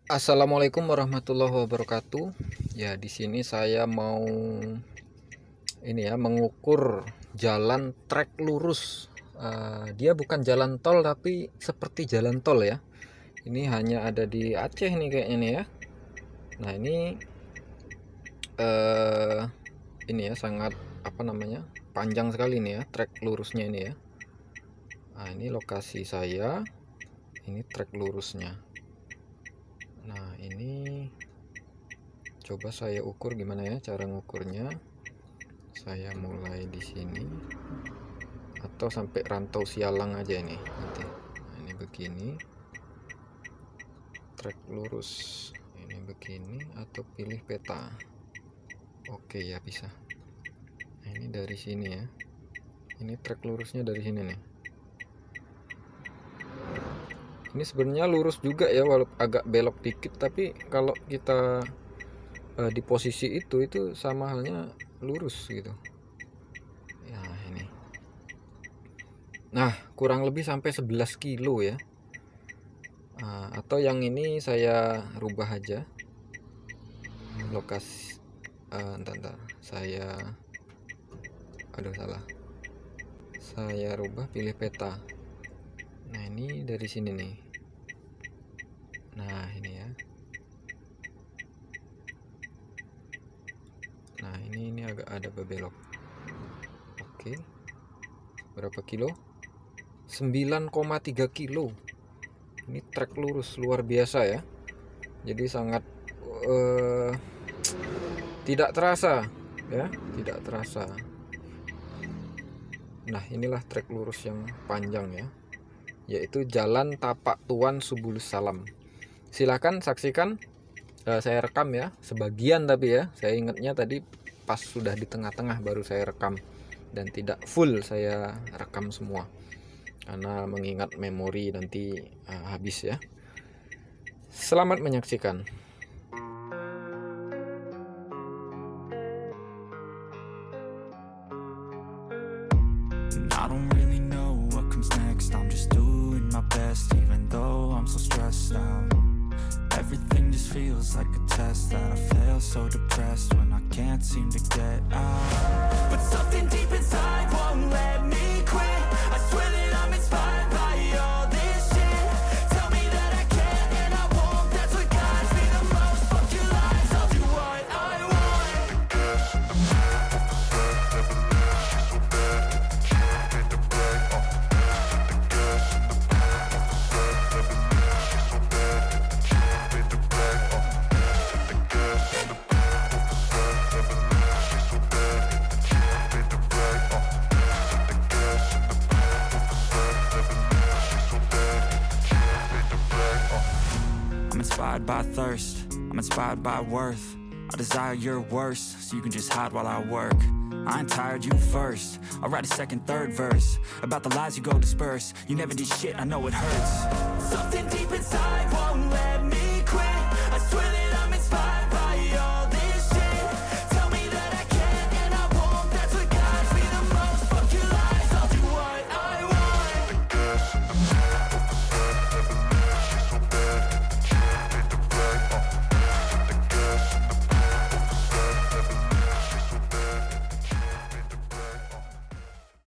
Assalamualaikum warahmatullahi wabarakatuh. Ya, di sini saya mau mengukur jalan trek lurus. Dia bukan jalan tol tapi seperti jalan tol ya. Ini hanya ada di Aceh nih kayaknya nih ya. Nah, eh, ini ya sangat panjang sekali nih ya trek lurusnya ini ya. Nah, ini lokasi saya. Ini trek lurusnya. Nah, ini coba saya ukur gimana ya cara ngukurnya. Saya mulai di sini atau sampai Rantau Sialang aja ini nanti. Nah, ini begini trek lurus, ini begini, atau pilih peta. Oke ya, bisa. Nah, ini dari sini ya, ini trek lurusnya dari sini nih. Ini sebenarnya lurus juga ya, walaupun agak belok dikit, tapi kalau kita di posisi itu sama halnya lurus gitu ya. Ini nah kurang lebih sampai 11 kilo ya. Atau yang ini saya rubah aja lokasi. Entar saya saya rubah, pilih peta. Nah, ini dari sini nih. Nah, ini ya. Nah, ini agak ada berbelok. Oke. Berapa kilo? 9,3 kilo. Ini trek lurus luar biasa ya. Jadi sangat tidak terasa ya, tidak terasa. Nah, inilah trek lurus yang panjang ya, yaitu Jalan Tapak Tuan Subulus Salam. Silakan saksikan. Saya rekam ya sebagian, tapi ya saya ingatnya tadi pas sudah di tengah-tengah baru saya rekam, dan tidak full saya rekam semua karena mengingat memori nanti habis ya. Selamat menyaksikan. I don't really know what comes next. I'm just doing my best, even though I'm so stressed out. Everything just feels like a test that I fail, so depressed when I can't seem to get out. But something deep inside won't let me quit. I swear that I'm inspired by all this shit. Tell me that I can and I won't. That's what guides me the most. Fuck your lies, I'll do what I want. I'm inspired by thirst, I'm inspired by worth. I desire your worst, so you can just hide while I work. I ain't tired, you first. I'll write a second, third verse about the lies you go disperse. You never did shit, I know it hurts. Something deep inside won't let me